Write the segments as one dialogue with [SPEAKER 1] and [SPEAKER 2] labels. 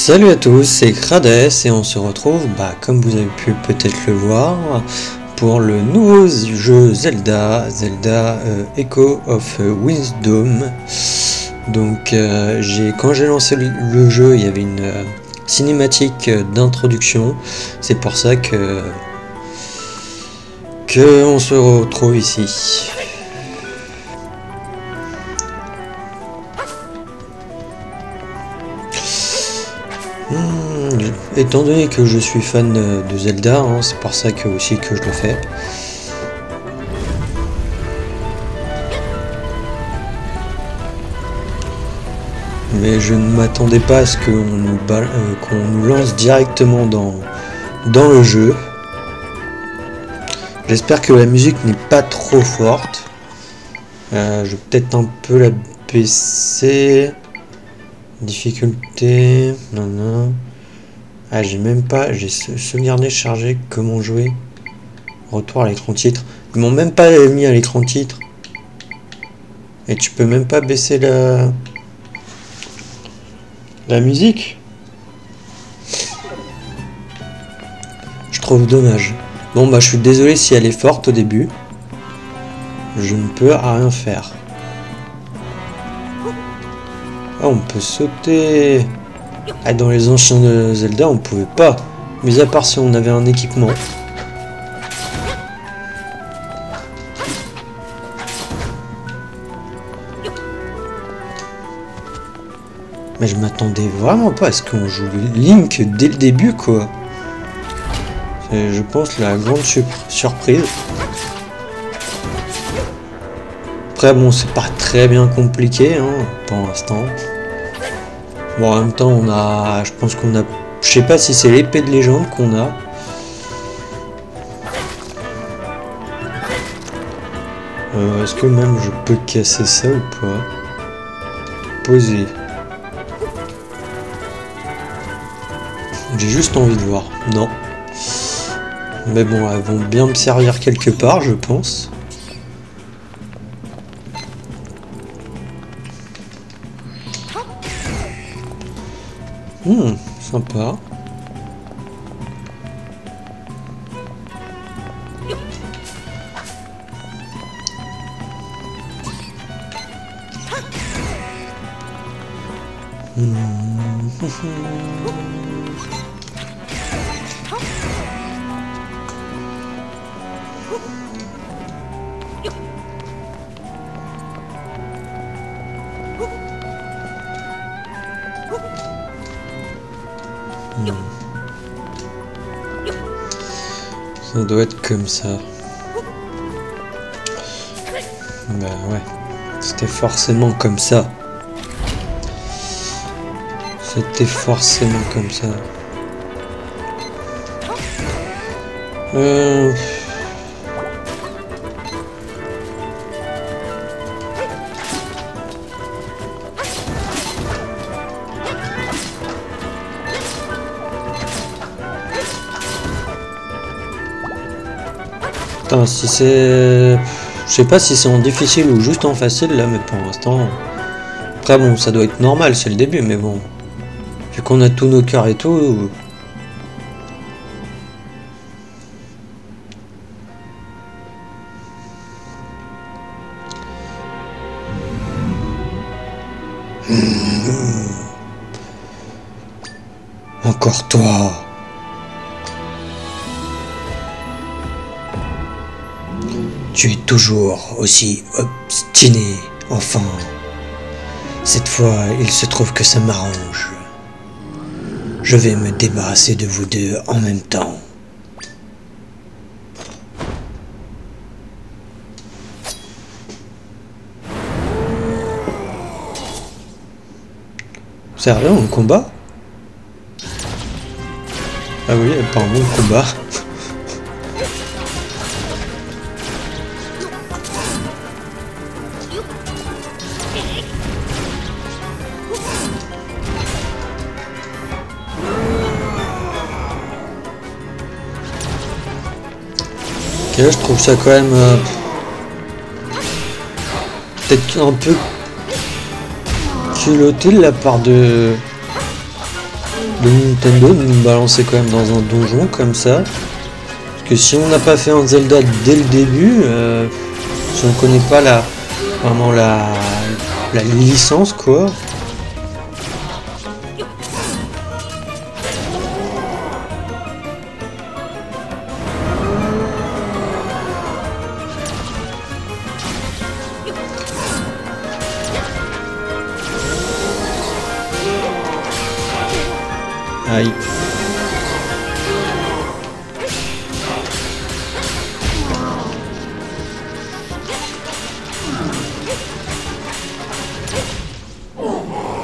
[SPEAKER 1] Salut à tous, c'est Krades et on se retrouve, comme vous avez pu peut-être le voir, pour le nouveau jeu Zelda Echo of Wisdom. Donc quand j'ai lancé le jeu, il y avait une cinématique d'introduction, c'est pour ça que on se retrouve ici. Étant donné que je suis fan de Zelda, c'est pour ça aussi que je le fais. Mais je ne m'attendais pas à ce qu'on nous lance directement dans le jeu. J'espère que la musique n'est pas trop forte. Je vais peut-être un peu la baisser. Difficulté. Non. Ah, j'ai sauvegardé, chargé, comment jouer. Retour à l'écran titre. Ils m'ont même pas mis à l'écran titre. Et tu peux même pas baisser la musique. Je trouve dommage. Bon je suis désolé si elle est forte au début. Je ne peux rien faire. Ah, on peut sauter. Ah, dans les anciens de Zelda, on pouvait pas. Mais à part si on avait un équipement. Mais je m'attendais vraiment pas à ce qu'on joue Link dès le début, quoi. C'est, je pense, la grande surprise. Après, bon, c'est pas très bien compliqué, pour l'instant. Bon, en même temps, je pense qu'on a... Je sais pas si c'est l'épée de légende qu'on a. Est-ce que même je peux casser ça ou pas? Poser. J'ai juste envie de voir. Non. Mais bon, elles vont bien me servir quelque part, je pense. Sympa. Ça doit être comme ça. Ouais. C'était forcément comme ça. C'était forcément comme ça. Putain, si c'est... Je sais pas si c'est en difficile ou juste en facile là, mais pour l'instant... Après bon, ça doit être normal, c'est le début, mais bon... Vu qu'on a tous nos cœurs et tout... Encore toi. Tu es toujours aussi obstiné, enfin. Cette fois, il se trouve que ça m'arrange. Je vais me débarrasser de vous deux en même temps. Sérieux, un combat? Ah oui, apparemment le combat. Ok, je trouve ça quand même peut-être un peu culotté de la part de de Nintendo de nous balancer quand même dans un donjon comme ça. Parce que si on n'a pas fait un Zelda dès le début, si on connaît pas vraiment la licence quoi. Aïe.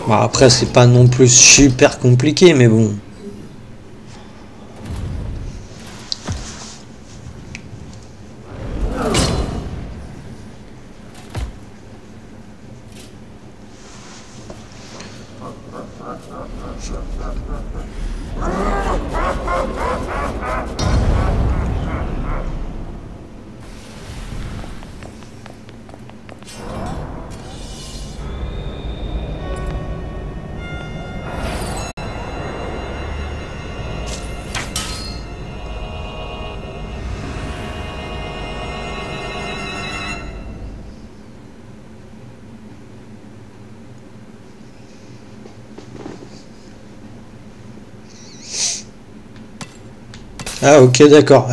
[SPEAKER 1] Bon, après c'est pas non plus super compliqué mais bon. Ah ok d'accord.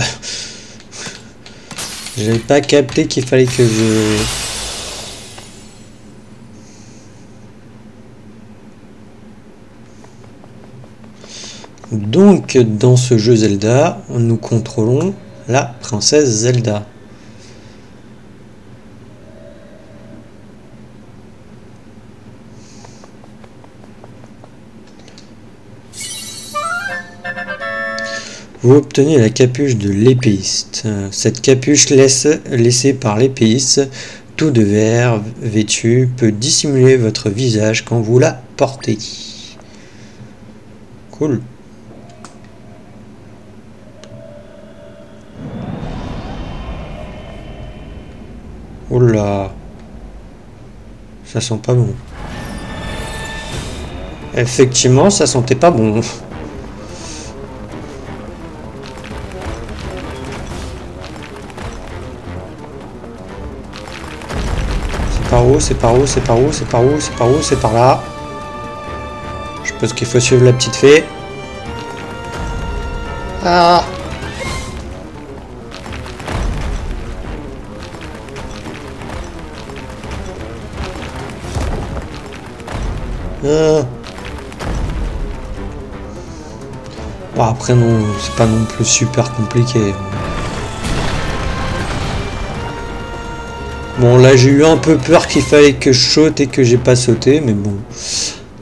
[SPEAKER 1] J'avais pas capté qu'il fallait que je... Donc dans ce jeu Zelda, nous contrôlons la princesse Zelda. Vous obtenez la capuche de l'épéiste. Cette capuche laissée par l'épéiste, tout de verre vêtu, peut dissimuler votre visage quand vous la portez. Cool. Oula. Ça sent pas bon. Effectivement, ça sentait pas bon. Par où, c'est par où, c'est par où, c'est par où, c'est par où, c'est par là. Je pense qu'il faut suivre la petite fée. Ah! Ah. Bon, après non, c'est pas non plus super compliqué. Bon là j'ai eu un peu peur qu'il fallait que je saute et que j'ai pas sauté, mais bon.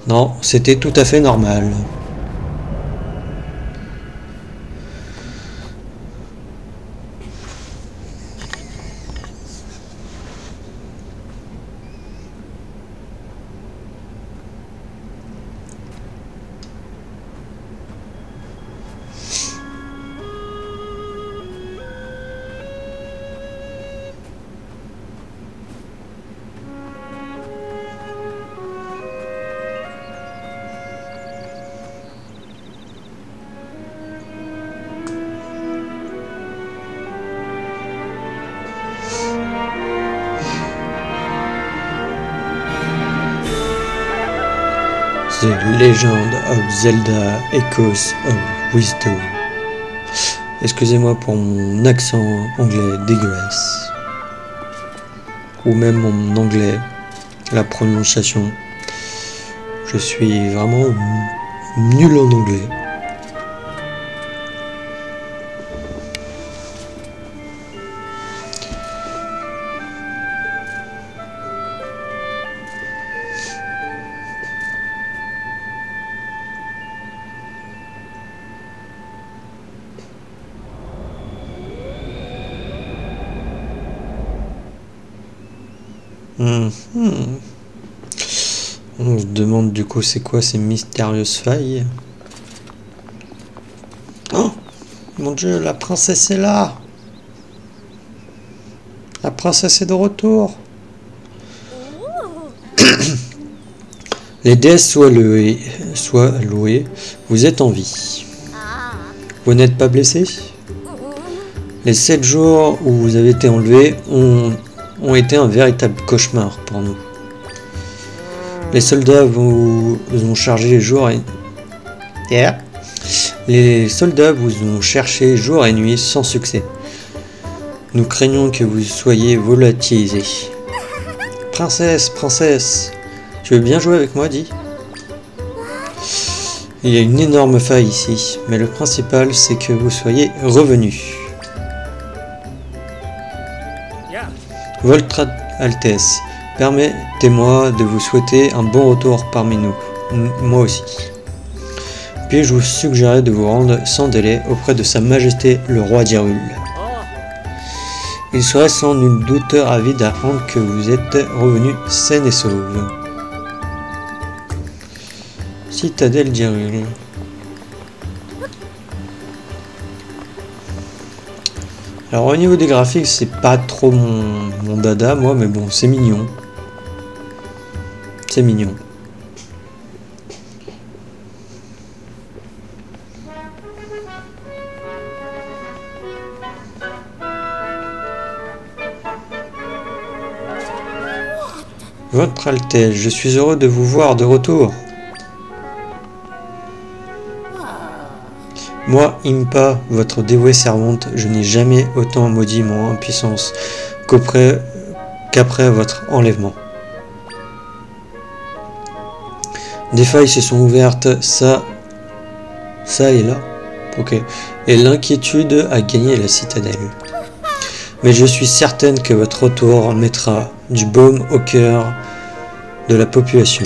[SPEAKER 1] Non, c'était tout à fait normal. The Legend of Zelda Echoes of Wisdom. Excusez-moi pour mon accent anglais dégueulasse. Ou même mon anglais, la prononciation. Je suis vraiment nul en anglais. On se demande du coup c'est quoi ces mystérieuses failles. Oh mon dieu, la princesse est là. La princesse est de retour. Les déesses soient louées, vous êtes en vie. Vous n'êtes pas blessé? Les 7 jours où vous avez été enlevé ont été un véritable cauchemar pour nous. Les soldats vous ont chargé Les soldats vous ont cherché jour et nuit sans succès. Nous craignons que vous soyez volatilisés. Princesse, princesse, tu veux bien jouer avec moi, dis? Il y a une énorme faille ici, mais le principal c'est que vous soyez revenus. Votre Altesse, permettez-moi de vous souhaiter un bon retour parmi nous. Moi aussi. Puis-je vous suggérer de vous rendre sans délai auprès de Sa Majesté le roi d'Hyrule. Il serait sans nul doute ravi d'apprendre que vous êtes revenu saine et sauve. Citadelle d'Hyrule. Alors au niveau des graphiques, c'est pas trop mon dada moi, mais bon, c'est mignon. C'est mignon. Votre Altesse, je suis heureux de vous voir de retour. Moi, Impa, votre dévouée servante, je n'ai jamais autant maudit mon impuissance qu'après votre enlèvement. Des failles se sont ouvertes, ça et là. Ok. Et l'inquiétude a gagné la citadelle. Mais je suis certaine que votre retour mettra du baume au cœur de la population.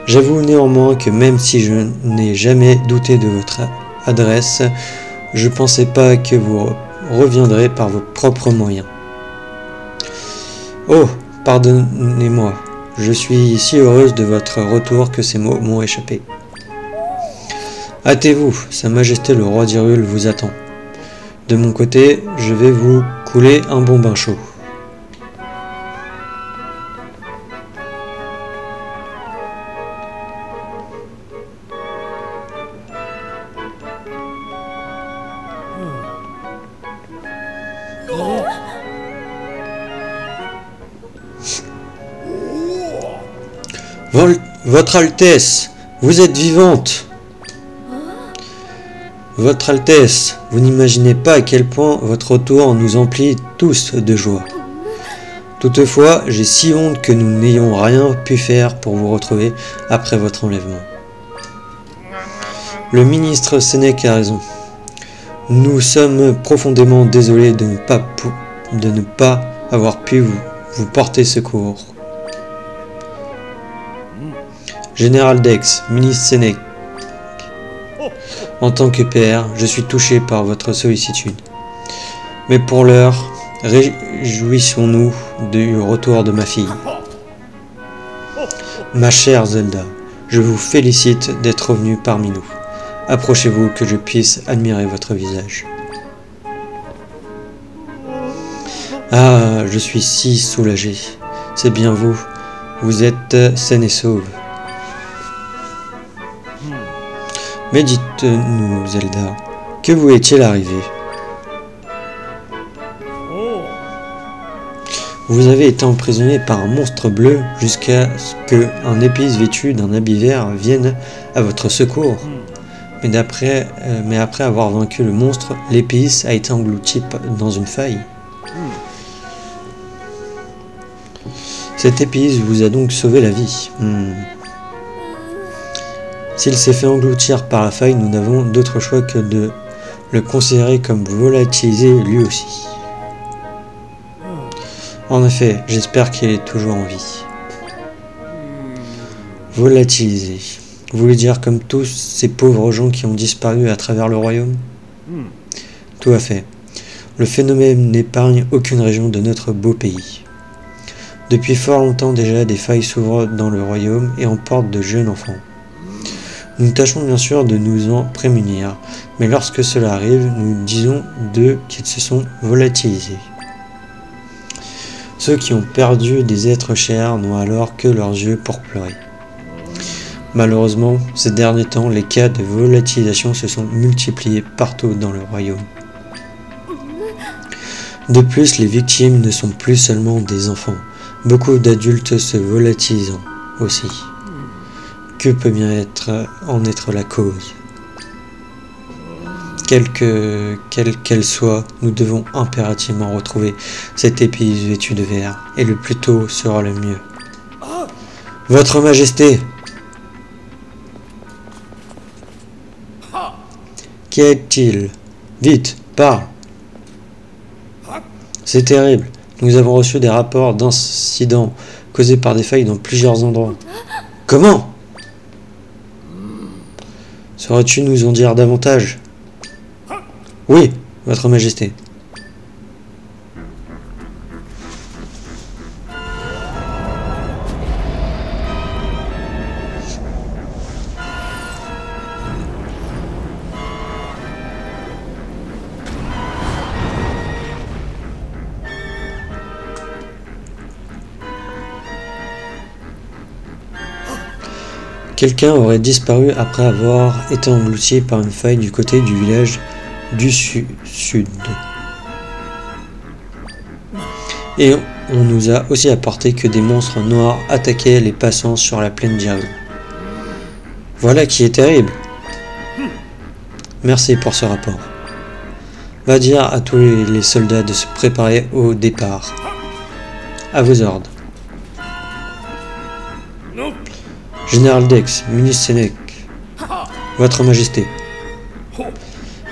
[SPEAKER 1] J'avoue néanmoins que même si je n'ai jamais douté de votre adresse, je ne pensais pas que vous reviendrez par vos propres moyens. Oh, pardonnez-moi, je suis si heureuse de votre retour que ces mots m'ont échappé. Hâtez-vous, Sa Majesté le roi d'Hyrule vous attend. De mon côté, je vais vous couler un bon bain chaud. Votre Altesse, vous êtes vivante. Votre Altesse, vous n'imaginez pas à quel point votre retour nous emplit tous de joie. Toutefois, j'ai si honte que nous n'ayons rien pu faire pour vous retrouver après votre enlèvement. Le ministre Sénèque a raison. Nous sommes profondément désolés de ne pas avoir pu vous porter secours. Général Dex, ministre Sénèque, en tant que père, je suis touché par votre sollicitude. Mais pour l'heure, réjouissons-nous du retour de ma fille. Ma chère Zelda, je vous félicite d'être revenue parmi nous. Approchez-vous que je puisse admirer votre visage. Ah, je suis si soulagé. C'est bien vous. Vous êtes saine et sauve. Mais dites-nous, Zelda, que vous est-il arrivé? Vous avez été emprisonné par un monstre bleu jusqu'à ce qu'un épice vêtu d'un habit vert vienne à votre secours. Mais après avoir vaincu le monstre, l'épice a été englouti dans une faille. Cette épice vous a donc sauvé la vie. S'il s'est fait engloutir par la faille, nous n'avons d'autre choix que de le considérer comme volatilisé lui aussi. En effet, j'espère qu'il est toujours en vie. Volatilisé. Vous voulez dire comme tous ces pauvres gens qui ont disparu à travers le royaume? Tout à fait. Le phénomène n'épargne aucune région de notre beau pays. Depuis fort longtemps déjà, des failles s'ouvrent dans le royaume et emportent de jeunes enfants. Nous tâchons bien sûr de nous en prémunir, mais lorsque cela arrive, nous disons d'eux qu'ils se sont volatilisés. Ceux qui ont perdu des êtres chers n'ont alors que leurs yeux pour pleurer. Malheureusement, ces derniers temps, les cas de volatilisation se sont multipliés partout dans le royaume. De plus, les victimes ne sont plus seulement des enfants, beaucoup d'adultes se volatilisant aussi. Que peut bien en être la cause? Quelle qu'elle soit, nous devons impérativement retrouver cette épice vêtue de verre, et le plus tôt sera le mieux. Votre Majesté! Qu'y a-t-il? Vite, parle! C'est terrible. Nous avons reçu des rapports d'incidents causés par des failles dans plusieurs endroits. Comment? Saurais-tu nous en dire davantage? Oui, Votre Majesté. Quelqu'un aurait disparu après avoir été englouti par une faille du côté du village du sud. Et on nous a aussi apporté que des monstres noirs attaquaient les passants sur la plaine d'Hyrule. Voilà qui est terrible. Merci pour ce rapport. Va dire à tous les soldats de se préparer au départ. À vos ordres. Général Dex, ministre Sénèque. Votre Majesté.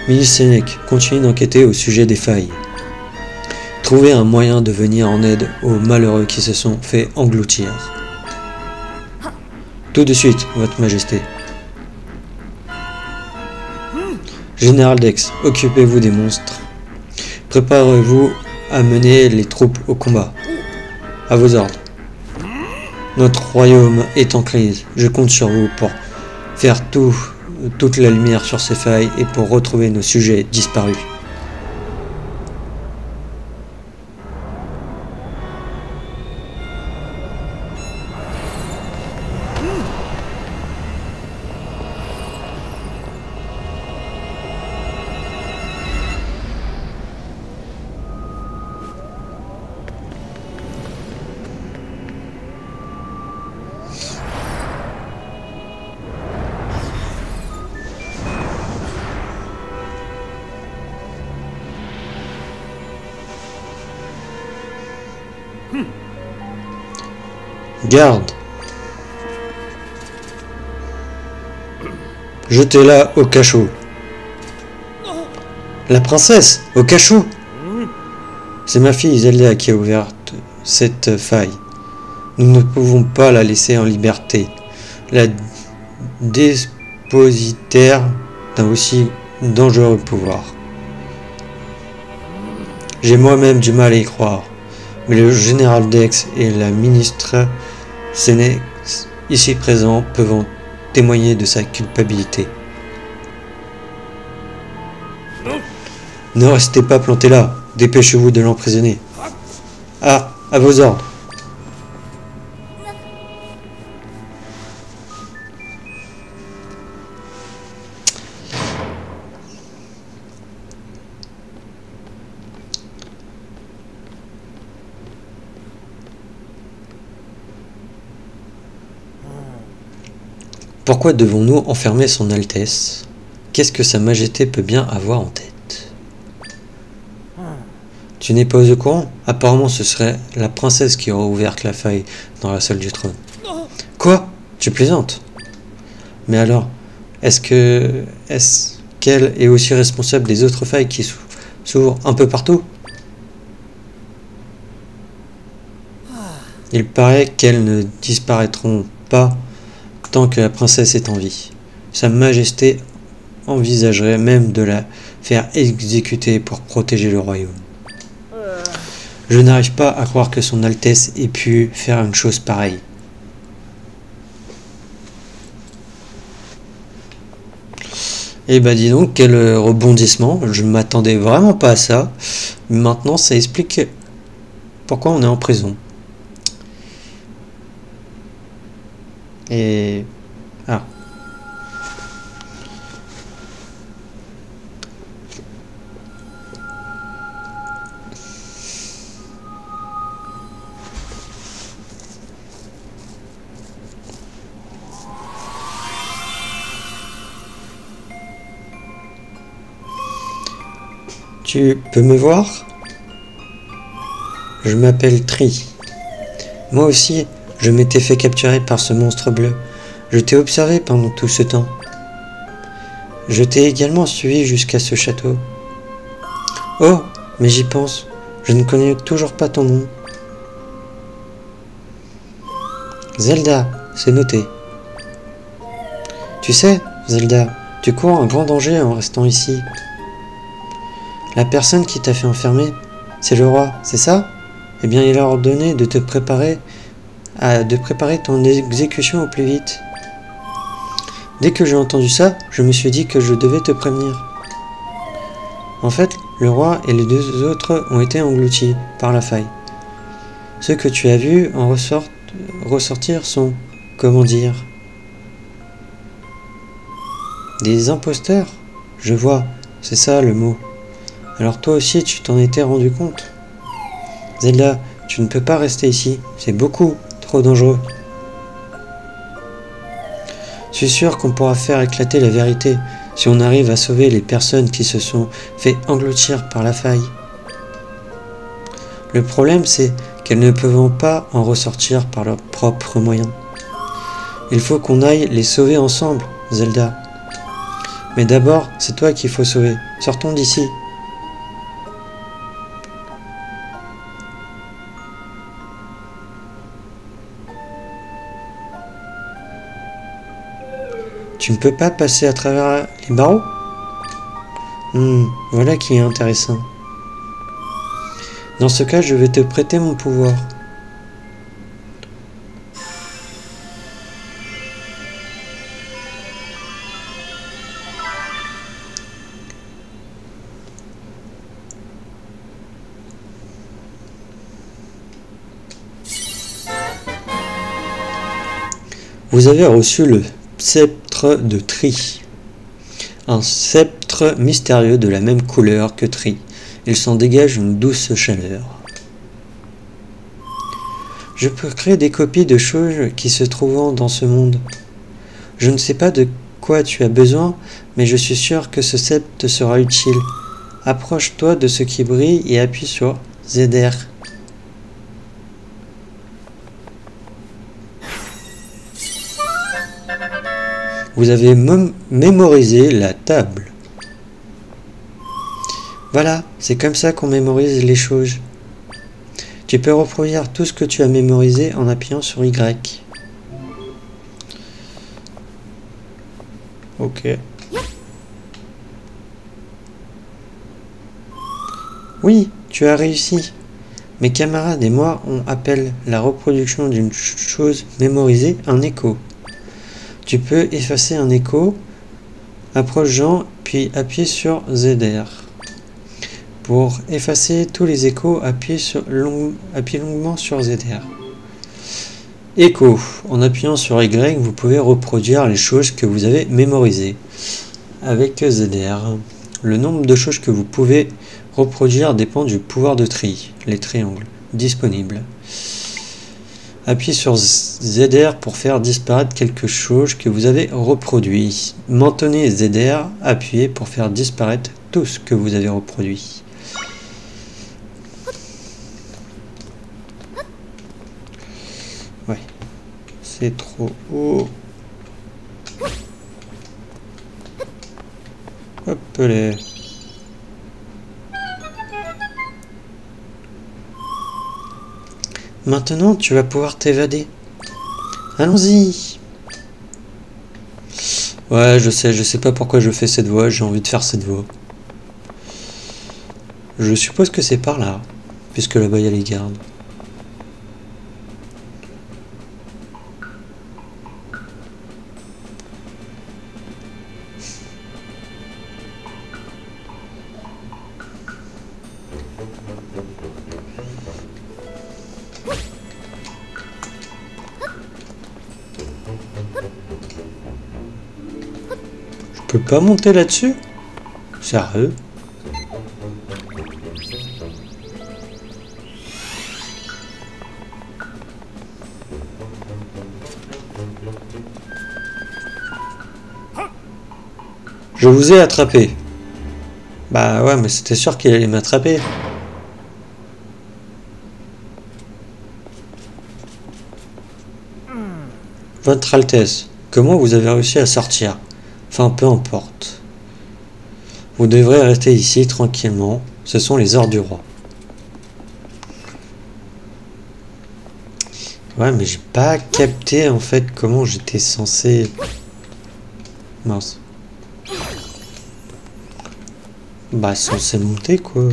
[SPEAKER 1] Ministre Sénèque, continuez d'enquêter au sujet des failles. Trouvez un moyen de venir en aide aux malheureux qui se sont fait engloutir. Tout de suite, Votre Majesté. Général Dex, occupez-vous des monstres. Préparez-vous à mener les troupes au combat. À vos ordres. Notre royaume est en crise. Je compte sur vous pour faire toute la lumière sur ces failles et pour retrouver nos sujets disparus. Garde! Jetez-la au cachot. La princesse, au cachot! C'est ma fille Zelda qui a ouvert cette faille. Nous ne pouvons pas la laisser en liberté. La dépositaire d'un aussi dangereux pouvoir. J'ai moi-même du mal à y croire. Mais le général Dex et la ministre Sénèque, ici présents, peuvent en témoigner de sa culpabilité. Ne restez pas planté là. Dépêchez-vous de l'emprisonner. Ah, à vos ordres. Pourquoi devons-nous enfermer son Altesse? Qu'est-ce que Sa Majesté peut bien avoir en tête? Tu n'es pas au courant? Apparemment ce serait la princesse qui aurait ouvert la faille dans la salle du trône. Quoi? Tu plaisantes? Mais alors, est-ce qu'elle est aussi responsable des autres failles qui s'ouvrent un peu partout? Il paraît qu'elles ne disparaîtront pas tant que la princesse est en vie. Sa Majesté envisagerait même de la faire exécuter pour protéger le royaume. Je n'arrive pas à croire que son Altesse ait pu faire une chose pareille. Eh ben dis donc, quel rebondissement, je ne m'attendais vraiment pas à ça. Maintenant ça explique pourquoi on est en prison. Et... ah. Tu peux me voir? Je m'appelle Tree. Moi aussi, je m'étais fait capturer par ce monstre bleu. Je t'ai observé pendant tout ce temps. Je t'ai également suivi jusqu'à ce château. Oh, mais j'y pense. Je ne connais toujours pas ton nom. Zelda, c'est noté. Tu sais, Zelda, tu cours un grand danger en restant ici. La personne qui t'a fait enfermer, c'est le roi, c'est ça? Eh bien, il a ordonné de te préparer ton exécution au plus vite. Dès que j'ai entendu ça, je me suis dit que je devais te prévenir. En fait, le roi et les deux autres ont été engloutis par la faille. Ceux que tu as vus en ressortir sont, comment dire, des imposteurs? Je vois, c'est ça le mot. Alors toi aussi tu t'en étais rendu compte? Zelda, tu ne peux pas rester ici, c'est beaucoup trop dangereux. Je suis sûr qu'on pourra faire éclater la vérité si on arrive à sauver les personnes qui se sont fait engloutir par la faille. Le problème c'est qu'elles ne peuvent pas en ressortir par leurs propres moyens. Il faut qu'on aille les sauver ensemble, Zelda. Mais d'abord, c'est toi qu'il faut sauver. Sortons d'ici. Tu ne peux pas passer à travers les barreaux? Voilà qui est intéressant. Dans ce cas, je vais te prêter mon pouvoir. Vous avez reçu le sceptre de Tree. Un sceptre mystérieux de la même couleur que Tree. Il s'en dégage une douce chaleur. Je peux créer des copies de choses qui se trouvent dans ce monde. Je ne sais pas de quoi tu as besoin, mais je suis sûr que ce sceptre te sera utile. Approche-toi de ce qui brille et appuie sur ZR. Vous avez mémorisé la table. Voilà, c'est comme ça qu'on mémorise les choses. Tu peux reproduire tout ce que tu as mémorisé en appuyant sur Y. Ok. Oui, tu as réussi. Mes camarades et moi, on appelle la reproduction d'une chose mémorisée un écho. Tu peux effacer un écho, approche-en, puis appuie sur ZR. Pour effacer tous les échos, appuie longuement sur ZR. Écho. En appuyant sur Y, vous pouvez reproduire les choses que vous avez mémorisées avec ZR. Le nombre de choses que vous pouvez reproduire dépend du pouvoir de tri, les triangles disponibles. Appuyez sur ZR pour faire disparaître quelque chose que vous avez reproduit. Maintenez ZR, appuyez pour faire disparaître tout ce que vous avez reproduit. Ouais, c'est trop haut. Hop là. Maintenant, tu vas pouvoir t'évader. Allons-y. Ouais, je sais pas pourquoi je fais cette voix, j'ai envie de faire cette voix. Je suppose que c'est par là, puisque là-bas il y a les gardes. Je peux pas monter là-dessus? Sérieux? Je vous ai attrapé. Bah ouais, mais c'était sûr qu'il allait m'attraper. Votre Altesse, comment vous avez réussi à sortir? Enfin, peu importe. Vous devrez rester ici tranquillement. Ce sont les ordres du roi. Ouais, mais j'ai pas capté en fait comment j'étais censé... Mince. Bah, censé monter quoi.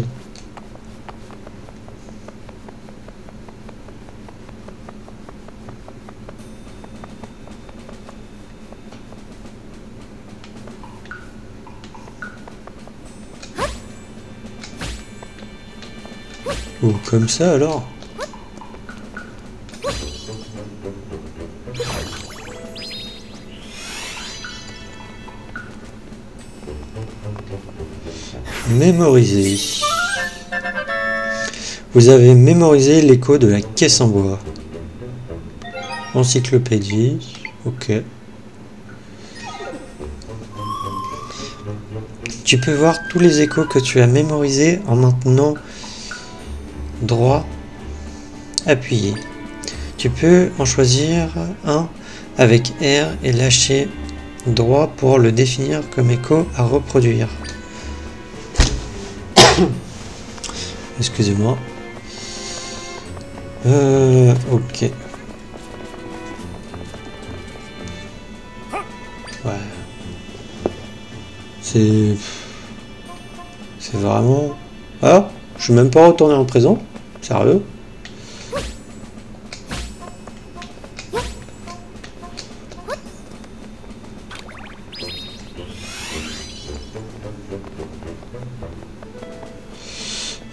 [SPEAKER 1] Ou comme ça alors. Mémoriser. Vous avez mémorisé l'écho de la caisse en bois. Encyclopédie. Ok. Tu peux voir tous les échos que tu as mémorisés en maintenant droit appuyé. Tu peux en choisir un avec R et lâcher droit pour le définir comme écho à reproduire. Excusez-moi. Ok. Ouais. C'est vraiment... Ah, je suis même pas retourné en présent. Sérieux?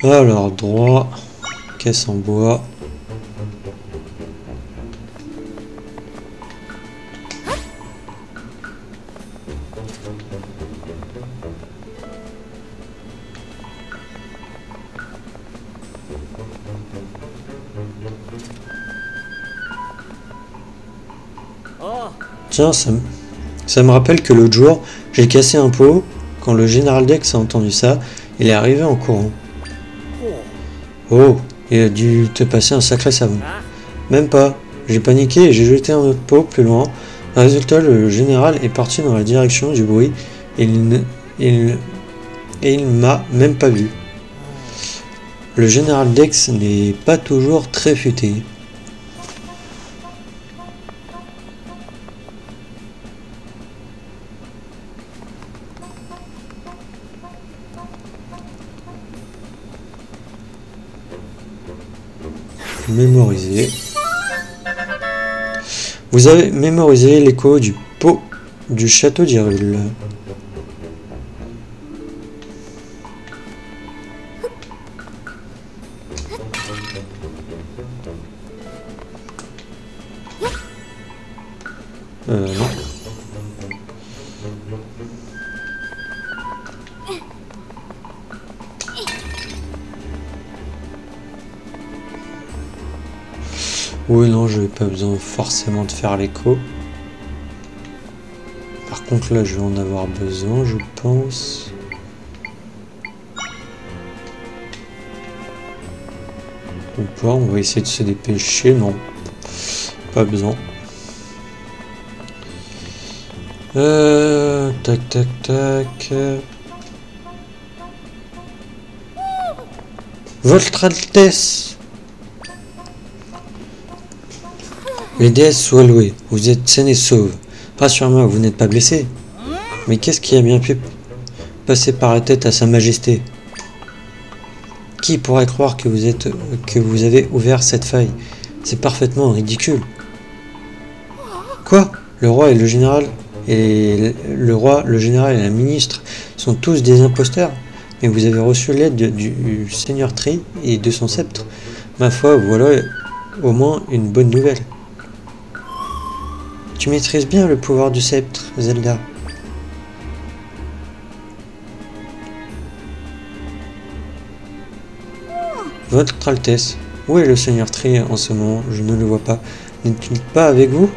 [SPEAKER 1] Alors, droit, caisse en bois. Tiens, ça me rappelle que l'autre jour, j'ai cassé un pot. Quand le général Dex a entendu ça, il est arrivé en courant. Oh, il a dû te passer un sacré savon. Même pas. J'ai paniqué et j'ai jeté un autre pot plus loin. Résultat, le général est parti dans la direction du bruit et il m'a même pas vu. Le général Dex n'est pas toujours très futé. Mémoriser. Vous avez mémorisé l'écho du pot du château d'Hyrule. Non. Oui, non, je n'ai pas besoin forcément de faire l'écho. Par contre, là, je vais en avoir besoin, je pense. Ou pas, on va essayer de se dépêcher. Non, pas besoin. Tac, tac, tac. Votre Altesse! Les déesses soient louées, vous êtes saine et sauve. Rassure-moi, vous n'êtes pas blessé. Mais qu'est-ce qui a bien pu passer par la tête à sa majesté? Qui pourrait croire que vous avez ouvert cette faille? C'est parfaitement ridicule. Quoi? Le roi, le général et la ministre sont tous des imposteurs? Mais vous avez reçu l'aide du seigneur Tree et de son sceptre. Ma foi, voilà au moins une bonne nouvelle. Tu maîtrises bien le pouvoir du sceptre, Zelda. Votre Altesse, où est le seigneur Tree en ce moment? Je ne le vois pas. N'est-il pas avec vous?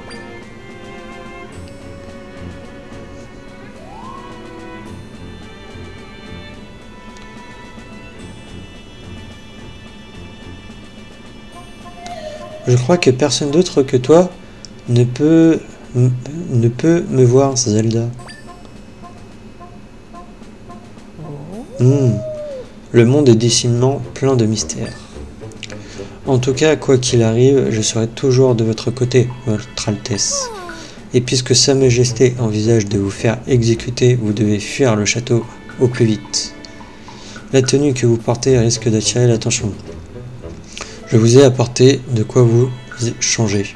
[SPEAKER 1] Je crois que personne d'autre que toi ne peut me voir, Zelda. Le monde est décidément plein de mystères. En tout cas, quoi qu'il arrive, je serai toujours de votre côté, Votre Altesse. Et puisque Sa Majesté envisage de vous faire exécuter, vous devez fuir le château au plus vite. La tenue que vous portez risque d'attirer l'attention. Je vous ai apporté de quoi vous changer.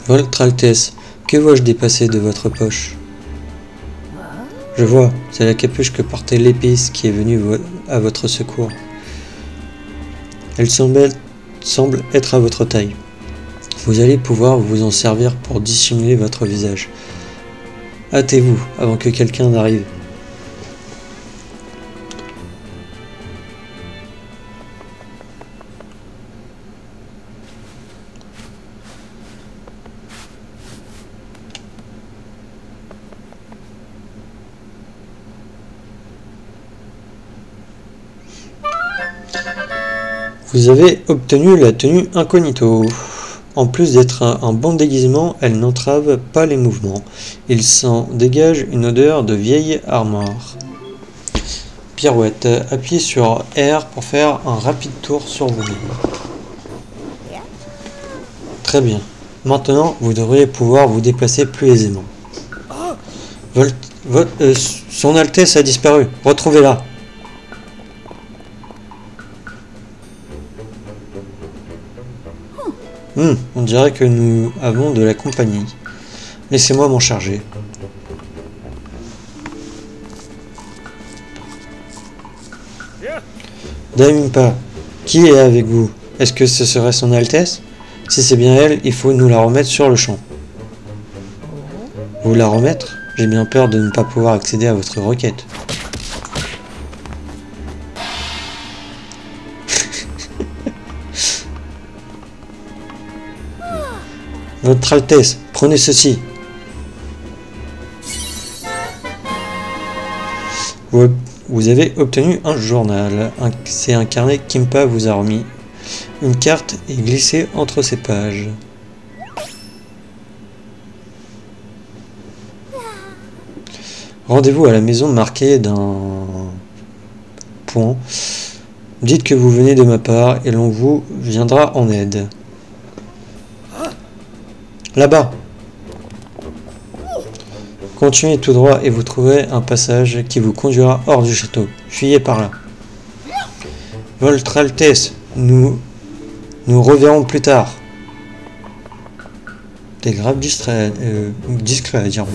[SPEAKER 1] Votre Altesse, que vois-je dépasser de votre poche? Je vois, c'est la capuche que portait l'épice qui est venue à votre secours. Elle semble être à votre taille. Vous allez pouvoir vous en servir pour dissimuler votre visage. Hâtez-vous avant que quelqu'un n'arrive. Vous avez obtenu la tenue incognito. En plus d'être un bon déguisement, elle n'entrave pas les mouvements. Il s'en dégage une odeur de vieille armoire. Pirouette. Appuyez sur R pour faire un rapide tour sur vous-même. Très bien. Maintenant, vous devriez pouvoir vous déplacer plus aisément. Son Altesse a disparu. Retrouvez-la. On dirait que nous avons de la compagnie. Laissez-moi m'en charger. Daimpa, qui est avec vous? Est-ce que ce serait son Altesse? Si c'est bien elle, il faut nous la remettre sur le champ. Vous la remettre? J'ai bien peur de ne pas pouvoir accéder à votre requête. Votre Altesse, prenez ceci. Vous avez obtenu un journal. C'est un carnet qu'Impa vous a remis. Une carte est glissée entre ces pages. Rendez-vous à la maison marquée d'un point. Dites que vous venez de ma part et l'on vous viendra en aide. Là-bas. Continuez tout droit et vous trouverez un passage qui vous conduira hors du château. Fuyez par là. Votre Altesse, nous reverrons plus tard. T'es grave discret à dire.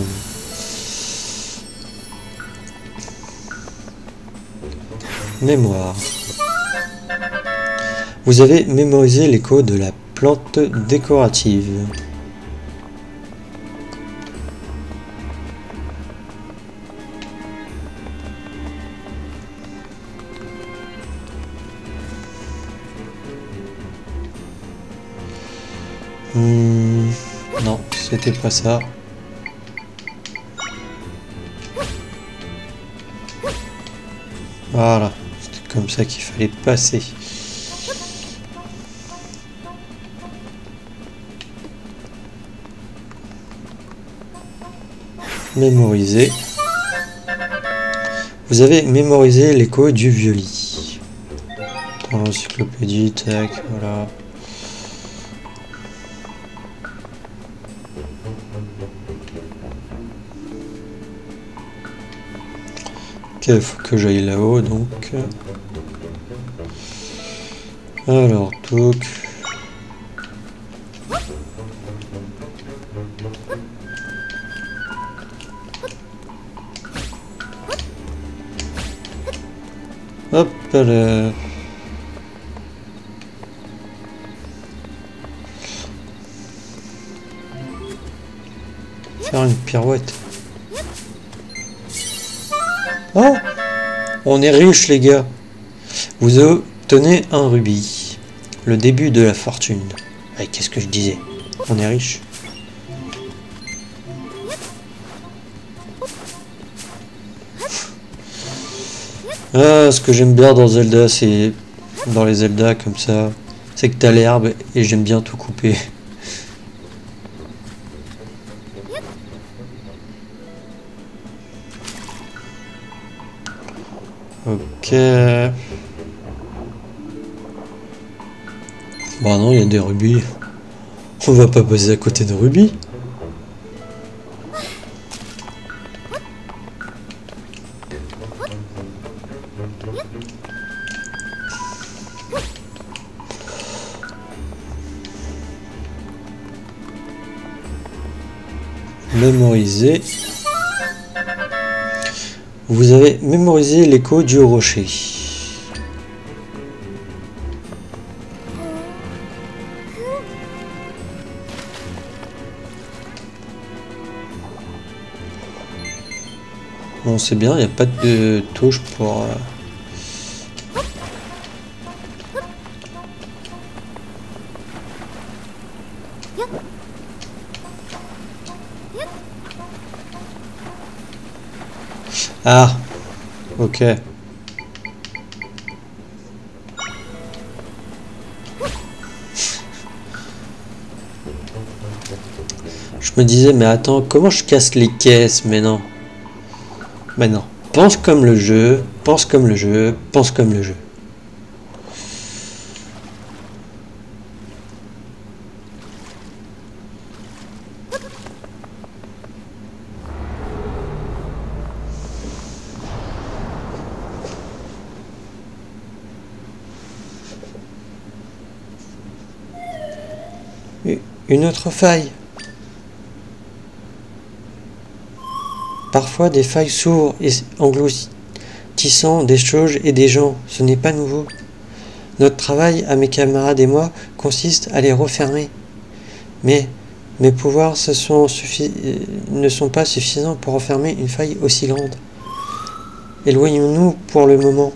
[SPEAKER 1] Mémoire. Vous avez mémorisé l'écho de la plante décorative. Non, c'était pas ça. Voilà, c'était comme ça qu'il fallait passer. Mémoriser. Vous avez mémorisé l'écho du violis. Dans l'encyclopédie, tac, voilà. Ok, faut que j'aille là-haut, donc. Alors, donc. Hop là. Faire une pirouette. Oh! On est riche, les gars. Vous obtenez un rubis. Le début de la fortune. Ouais, qu'est-ce que je disais? On est riche. Ah, ce que j'aime bien dans Zelda, c'est... Dans les Zelda comme ça, c'est que t'as l'herbe et j'aime bien tout couper. Ok. Bah non, il y a des rubis. On va pas passer à côté de rubis. Mémoriser. Vous avez mémorisé l'écho du rocher. Bon, c'est bien, il n'y a pas de touche pour... Ah, ok. Je me disais, mais attends, comment je casse les caisses? Mais non. Mais non. Pense comme le jeu, pense comme le jeu, pense comme le jeu. Une autre faille. Parfois des failles s'ouvrent et engloutissant des choses et des gens. Ce n'est pas nouveau. Notre travail, à mes camarades et moi, consiste à les refermer. Mais mes pouvoirs ne sont pas suffisants pour refermer une faille aussi grande. Éloignons-nous pour le moment.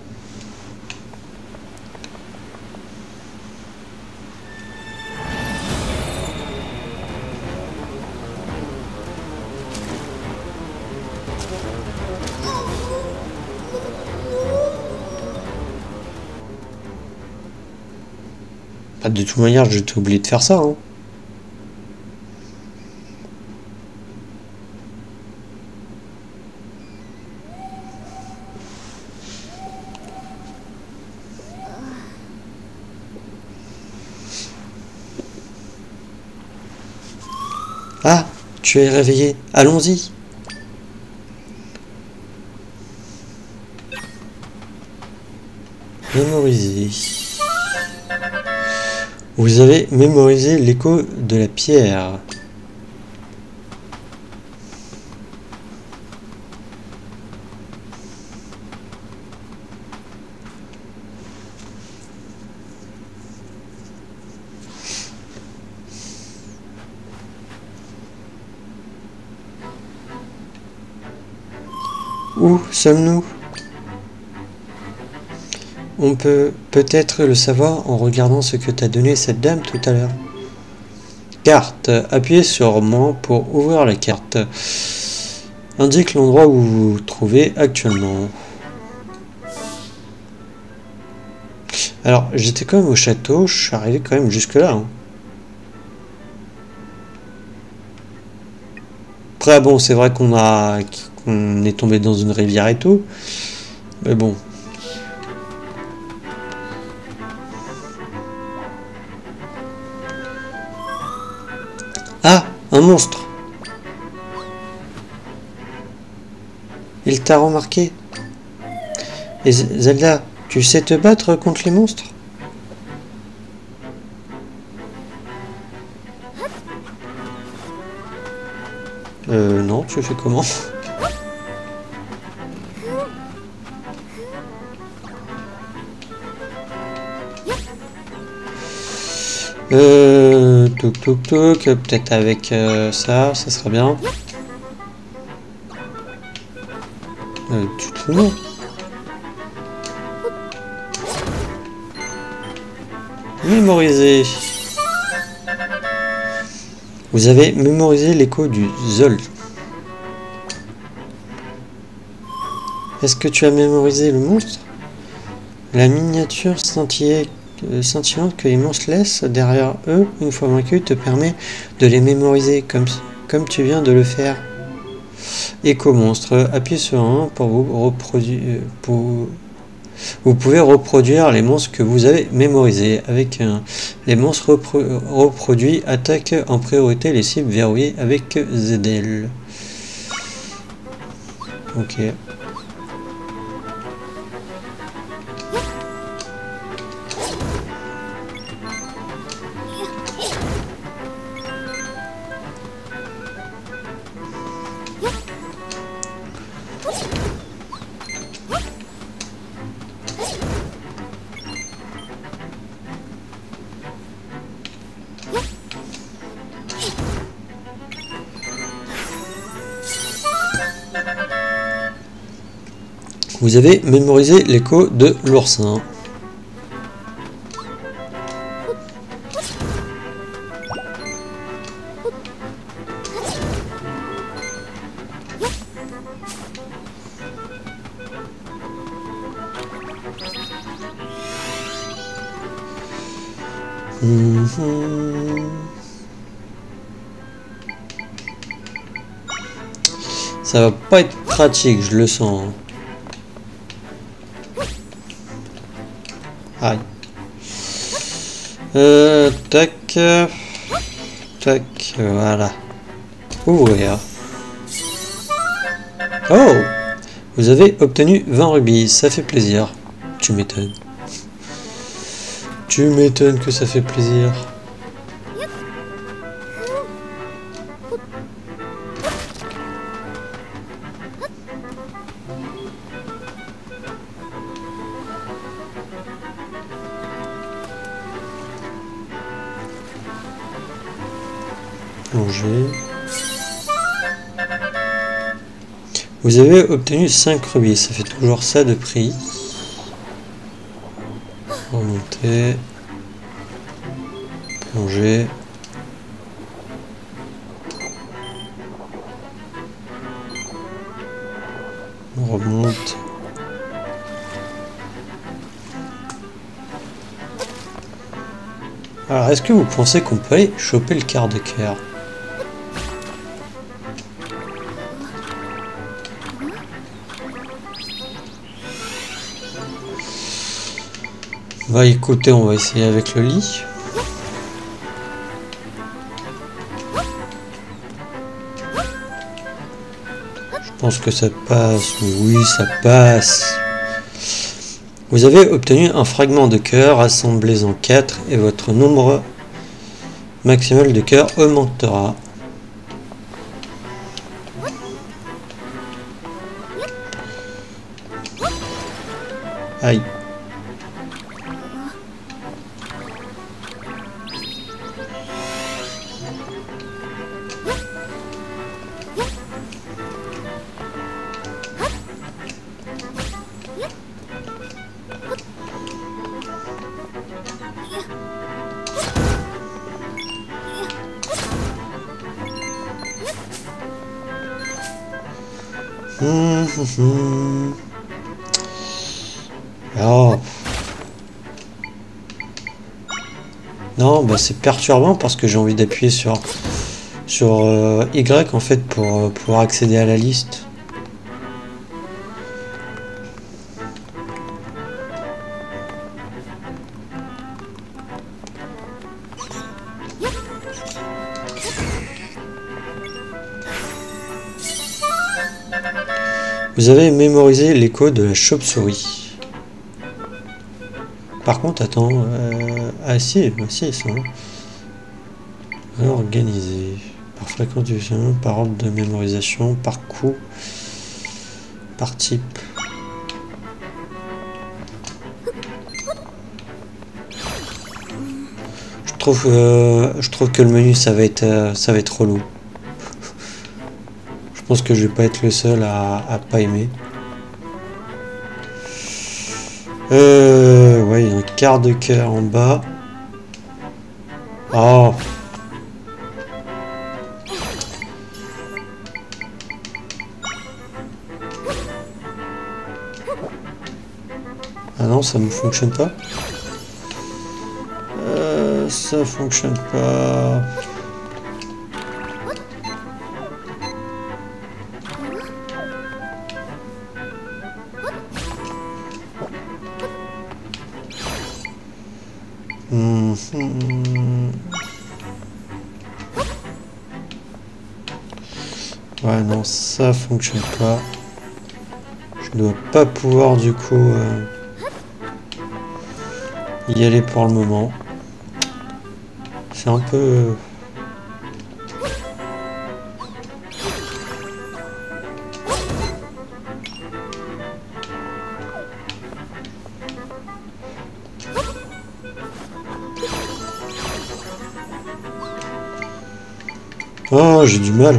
[SPEAKER 1] De toute manière, je t'ai oublié de faire ça. Hein. Ah, tu es réveillé. Allons-y. Mémoriser. Vous avez mémorisé l'écho de la pierre. Où sommes-nous? On peut peut-être le savoir en regardant ce que t'a donné cette dame tout à l'heure. Carte. Appuyez sur moi pour ouvrir la carte. Indique l'endroit où vous vous trouvez actuellement. Alors, j'étais quand même au château, je suis arrivé quand même jusque là. Hein. Après, bon, c'est vrai qu'on est tombé dans une rivière et tout. Mais bon. Ah, un monstre. Il t'a remarqué. Et Zelda, tu sais te battre contre les monstres? Non, tu fais comment? Touk touk touk, peut-être avec ça serait bien. Tu te fous? Mémoriser. Vous avez mémorisé l'écho du Zol. Est-ce que tu as mémorisé le monstre? La miniature scintillante que les monstres laissent derrière eux, une fois vaincus, te permet de les mémoriser, comme tu viens de le faire. Éco-monstre, appuyez sur 1 pour vous reproduire. Vous pouvez reproduire les monstres que vous avez mémorisés. Avec les monstres reproduits attaquent en priorité les cibles verrouillées avec ZL. Ok. Vous avez mémorisé l'écho de l'oursin. Ça va pas être pratique, je le sens. Aïe. Tac. Tac, voilà. Ouvrir. Oh! Vous avez obtenu 20 rubis, ça fait plaisir. Tu m'étonnes. Tu m'étonnes que ça fait plaisir. Plonger. Vous avez obtenu 5 rubis, ça fait toujours ça de prix. Remonter. Plonger. On remonte. Alors, est-ce que vous pensez qu'on peut aller choper le quart de cœur? Bah écoutez, on va essayer avec le lit. Je pense que ça passe. Oui, ça passe. Vous avez obtenu un fragment de cœur assemblé en 4 et votre nombre maximal de cœur augmentera. Aïe. Oh. Non, bah c'est perturbant parce que j'ai envie d'appuyer sur Y en fait pour pouvoir accéder à la liste. Vous avez mémorisé l'écho de la chauve-souris. Par contre, attends... Ah si, ça. Organisé. Par fréquence d'utilisation, par ordre de mémorisation, par coup, par type. Je trouve que le menu ça va être relou. Je pense que je vais pas être le seul à pas aimer. Ouais, il y a un quart de cœur en bas. Oh. Ah non, ça ne fonctionne pas. Ça fonctionne pas. Ouais, non, ça fonctionne pas. Je dois pas pouvoir du coup y aller pour le moment. C'est un peu... Oh, j'ai du mal.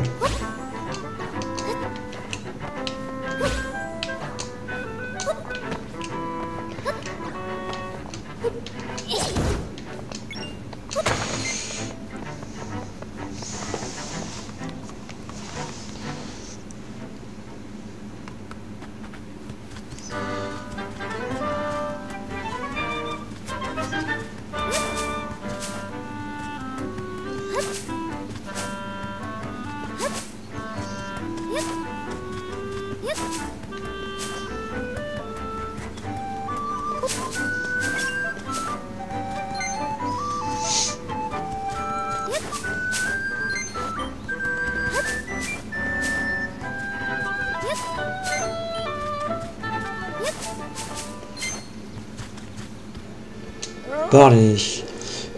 [SPEAKER 1] Parlez.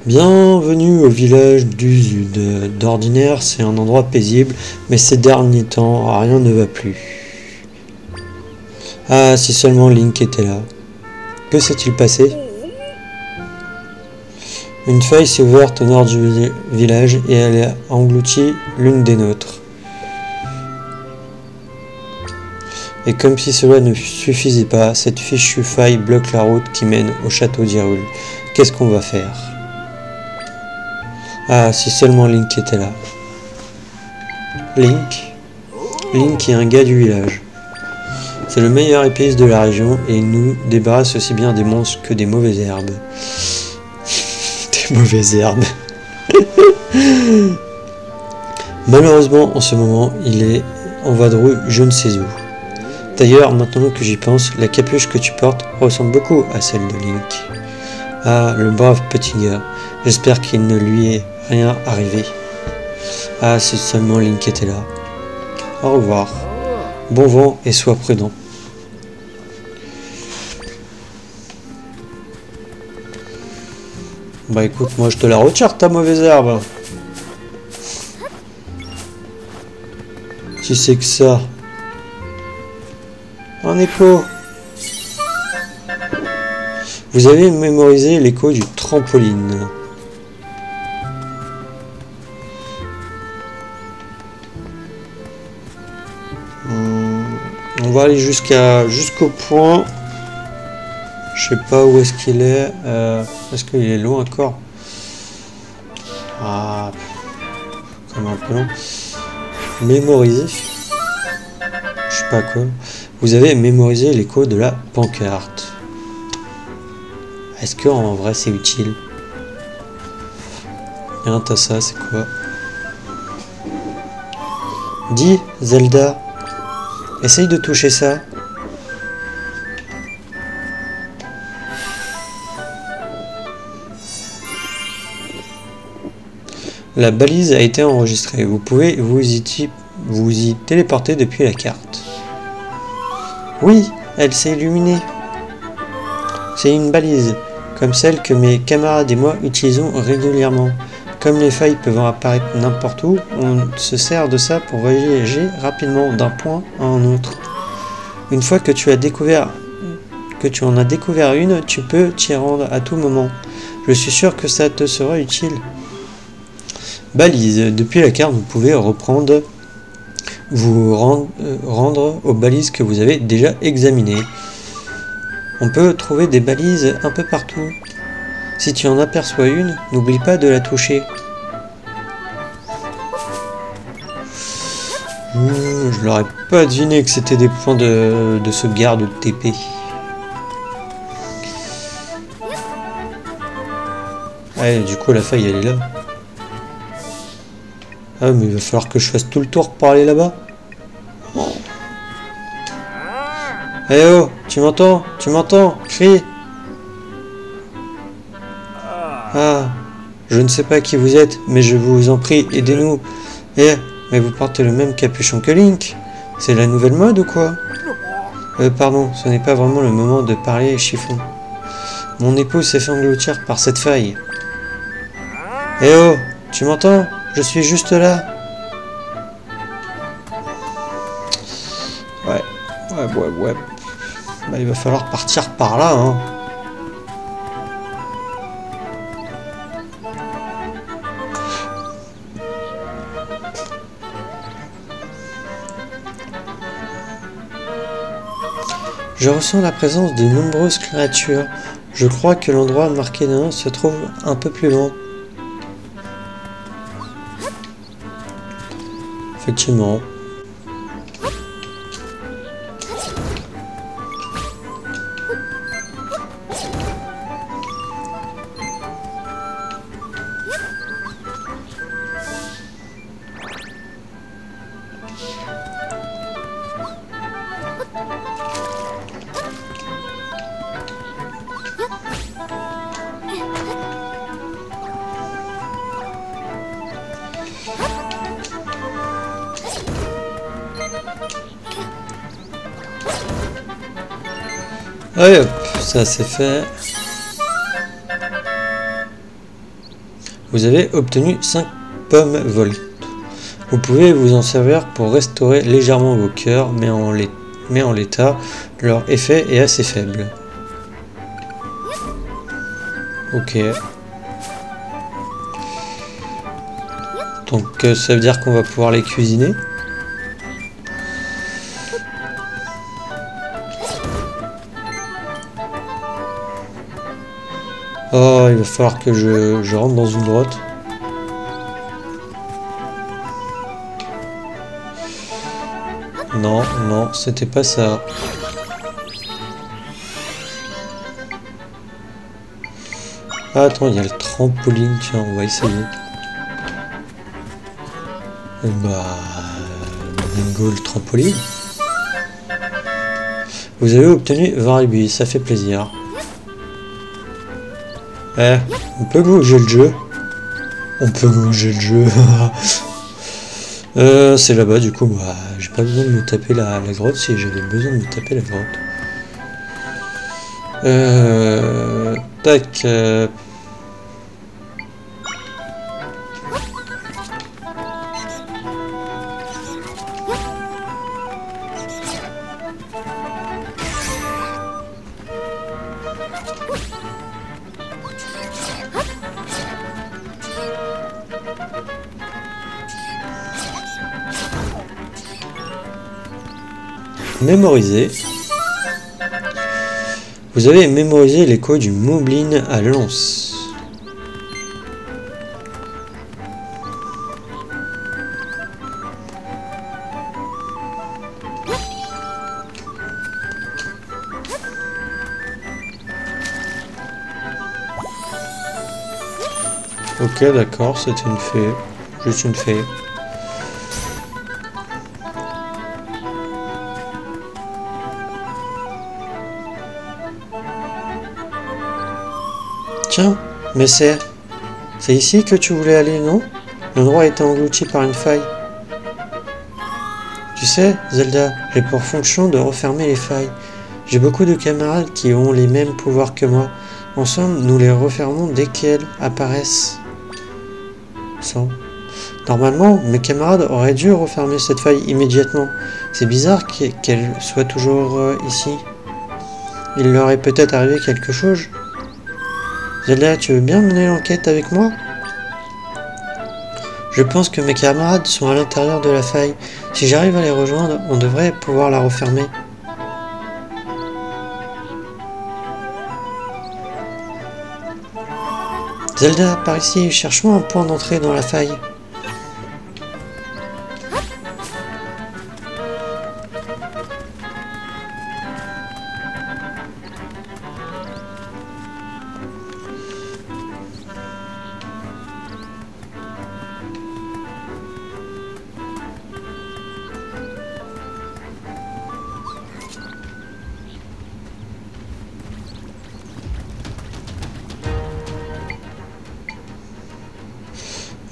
[SPEAKER 1] Bienvenue au village d'Uzud. D'ordinaire, c'est un endroit paisible, mais ces derniers temps, rien ne va plus. Ah, si seulement Link était là. Que s'est-il passé? Une faille s'est ouverte au nord du village et elle a englouti l'une des nôtres. Et comme si cela ne suffisait pas, cette fichue faille bloque la route qui mène au château d'Hyrule. Qu'est-ce qu'on va faire? Ah, si seulement Link était là. Link est un gars du village. C'est le meilleur épéiste de la région et il nous débarrasse aussi bien des monstres que des mauvaises herbes. Des mauvaises herbes. Malheureusement, en ce moment, il est en vadrouille je ne sais où. D'ailleurs, maintenant que j'y pense, la capuche que tu portes ressemble beaucoup à celle de Link. Ah, le brave petit gars. J'espère qu'il ne lui est rien arrivé. Ah, si seulement Link était là. Au revoir. Bon vent et sois prudent. Bah écoute, moi je te la retire ta mauvaise herbe. Si c'est que ça. Un écho. Vous avez mémorisé l'écho du trampoline. On va aller jusqu'au point. Je sais pas où est-ce qu'il est. Est-ce qu'il est loin encore? Ah, comme un peu long. Mémoriser. Je sais pas quoi. Vous avez mémorisé l'écho de la pancarte. Est-ce que en vrai c'est utile? Et un tassa, c'est quoi? Dis, Zelda. Essaye de toucher ça. La balise a été enregistrée. Vous pouvez vous y téléporter depuis la carte. Oui, elle s'est illuminée. C'est une balise, comme celle que mes camarades et moi utilisons régulièrement. Comme les failles peuvent apparaître n'importe où, on se sert de ça pour voyager rapidement d'un point à un autre. Une fois que tu en as découvert une, tu peux t'y rendre à tout moment. Je suis sûr que ça te sera utile. Balise. Depuis la carte, vous pouvez vous rendre aux balises que vous avez déjà examinées. On peut trouver des balises un peu partout. Si tu en aperçois une, n'oublie pas de la toucher. Je l'aurais pas deviné que c'était des points de sauvegarde ou de TP. Ah, du coup, la faille, elle est là. Ah, mais il va falloir que je fasse tout le tour pour aller là-bas. Eh oh, tu m'entends? Tu m'entends? Crie! Ah, je ne sais pas qui vous êtes, mais je vous en prie, aidez-nous. Eh, mais vous portez le même capuchon que Link. C'est la nouvelle mode ou quoi? Pardon, ce n'est pas vraiment le moment de parler, chiffon. Mon épouse s'est fait engloutir par cette faille. Eh oh, tu m'entends? Je suis juste là. Ouais. Bah, il va falloir partir par là, hein. Je ressens la présence de nombreuses créatures. Je crois que l'endroit marqué d'un se trouve un peu plus loin. Effectivement. Allez hop, ça c'est fait. Vous avez obtenu 5 pommes Volt. Vous pouvez vous en servir pour restaurer légèrement vos cœurs, mais en l'état, leur effet est assez faible. Ok. Donc ça veut dire qu'on va pouvoir les cuisiner. Oh, il va falloir que je rentre dans une grotte. Non, c'était pas ça. Ah, attends, il y a le trampoline, tiens, on va essayer. Bah... bingo, le trampoline. Vous avez obtenu 20 rubis, ça fait plaisir. Eh, on peut bouger le jeu. C'est là-bas, du coup, bah, j'ai pas besoin de me taper la grotte si j'avais besoin de me taper la grotte. Tac. Mémoriser. Vous avez mémorisé l'écho du Moblin à Lens. Ok, d'accord, c'était une fée. Juste une fée. Tiens, mais c'est ici que tu voulais aller, non? L'endroit a été englouti par une faille. Tu sais, Zelda, j'ai pour fonction de refermer les failles. J'ai beaucoup de camarades qui ont les mêmes pouvoirs que moi. Ensemble, nous les refermons dès qu'elles apparaissent. Normalement, mes camarades auraient dû refermer cette faille immédiatement. C'est bizarre qu'elle soit toujours ici. Il leur est peut-être arrivé quelque chose. Zelda, tu veux bien mener l'enquête avec moi? Je pense que mes camarades sont à l'intérieur de la faille. Si j'arrive à les rejoindre, on devrait pouvoir la refermer. Zelda, par ici, cherche-moi un point d'entrée dans la faille.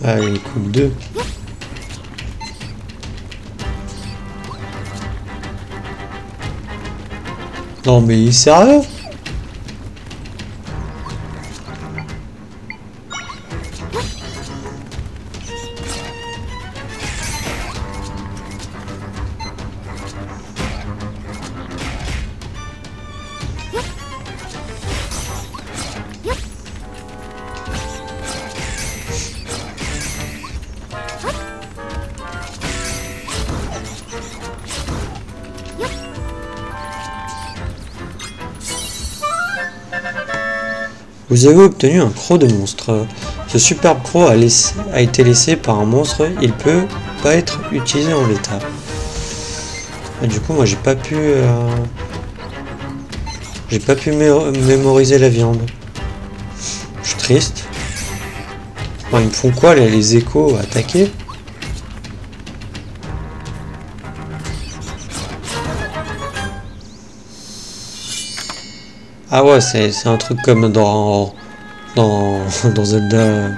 [SPEAKER 1] Allez, coup de 2. Non mais il est sérieux? Vous avez obtenu un croc de monstre. Ce superbe croc a été laissé par un monstre. Il peut pas être utilisé en l'état. Et du coup, moi, j'ai pas pu mémoriser la viande. Je suis triste. Bon, ils me font quoi, les échos attaquer? Ah ouais, c'est un truc comme dans Zelda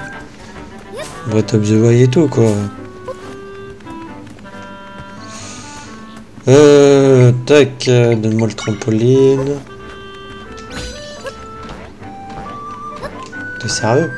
[SPEAKER 1] Breath of the Wild et tout, quoi. Tac, donne-moi le trampoline. T'es sérieux?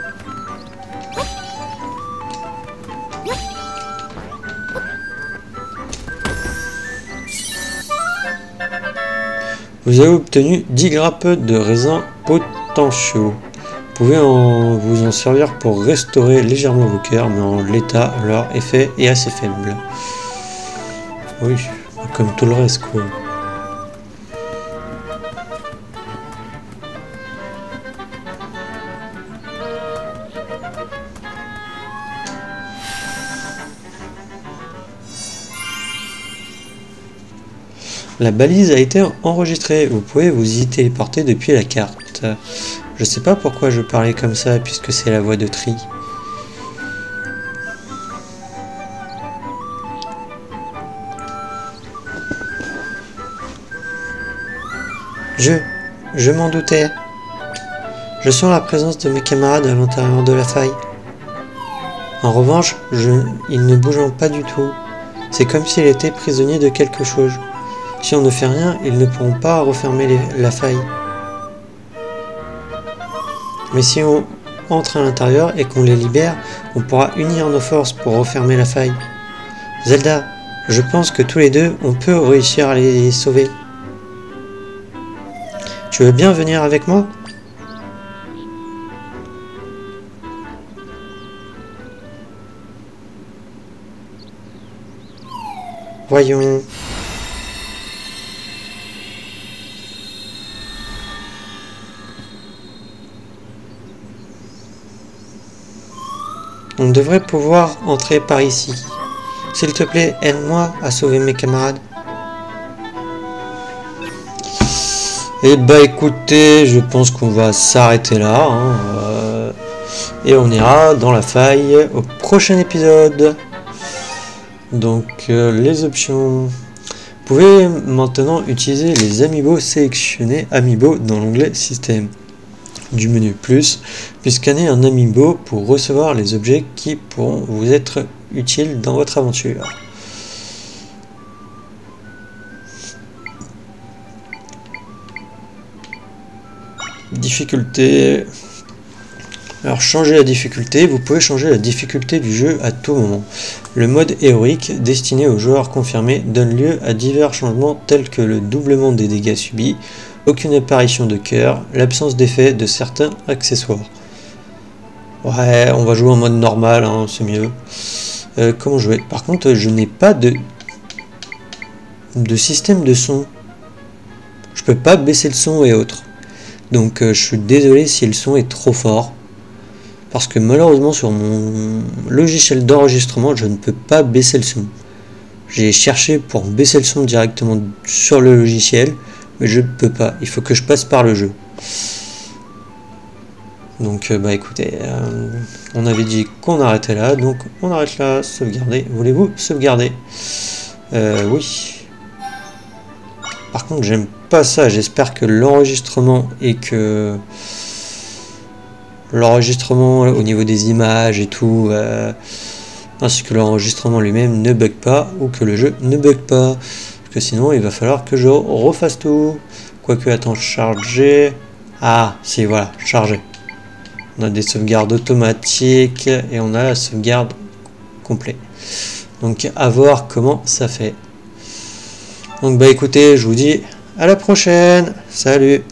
[SPEAKER 1] Vous avez obtenu 10 grappes de raisins potentiaux. Vous pouvez vous en servir pour restaurer légèrement vos cœurs, mais en l'état, leur effet est assez faible. Oui, comme tout le reste, quoi. La balise a été enregistrée, vous pouvez vous y téléporter depuis la carte. Je sais pas pourquoi je parlais comme ça, puisque c'est la voix de Tri. Je m'en doutais. Je sens la présence de mes camarades à l'intérieur de la faille. En revanche, ils ne bougent pas du tout. C'est comme s'ils étaient prisonniers de quelque chose. Si on ne fait rien, ils ne pourront pas refermer la faille. Mais si on entre à l'intérieur et qu'on les libère, on pourra unir nos forces pour refermer la faille. Zelda, je pense que tous les deux, on peut réussir à les sauver. Tu veux bien venir avec moi? Voyons. On devrait pouvoir entrer par ici. S'il te plaît, aide-moi à sauver mes camarades. Et bah écoutez, je pense qu'on va s'arrêter là. Et on ira dans la faille au prochain épisode. Donc les options. Vous pouvez maintenant utiliser les amiibo sélectionnés amiibo dans l'onglet système du menu plus, puis scanner un amiibo pour recevoir les objets qui pourront vous être utiles dans votre aventure. Difficulté. Alors changer la difficulté, vous pouvez changer la difficulté du jeu à tout moment. Le mode héroïque, destiné aux joueurs confirmés, donne lieu à divers changements tels que le doublement des dégâts subis, aucune apparition de cœur, l'absence d'effet de certains accessoires. Ouais, on va jouer en mode normal, hein, c'est mieux. Comment jouer? Par contre, je n'ai pas de système de son. Je peux pas baisser le son et autres. Donc je suis désolé si le son est trop fort. Parce que malheureusement sur mon logiciel d'enregistrement, je ne peux pas baisser le son. J'ai cherché pour baisser le son directement sur le logiciel, mais je ne peux pas. Il faut que je passe par le jeu. Donc bah écoutez, on avait dit qu'on arrêtait là, donc on arrête là. Sauvegarder. Voulez-vous sauvegarder? Oui. Par contre, j'aime pas ça. J'espère que l'enregistrement et que l'enregistrement au niveau des images et tout, ainsi que l'enregistrement lui-même ne bug pas, ou que le jeu ne bug pas, parce que sinon il va falloir que je refasse tout. Quoique, attends, charger. Ah, si, voilà, charger. On a des sauvegardes automatiques et on a la sauvegarde complète. Donc, à voir comment ça fait. Donc, bah écoutez, je vous dis à la prochaine. Salut!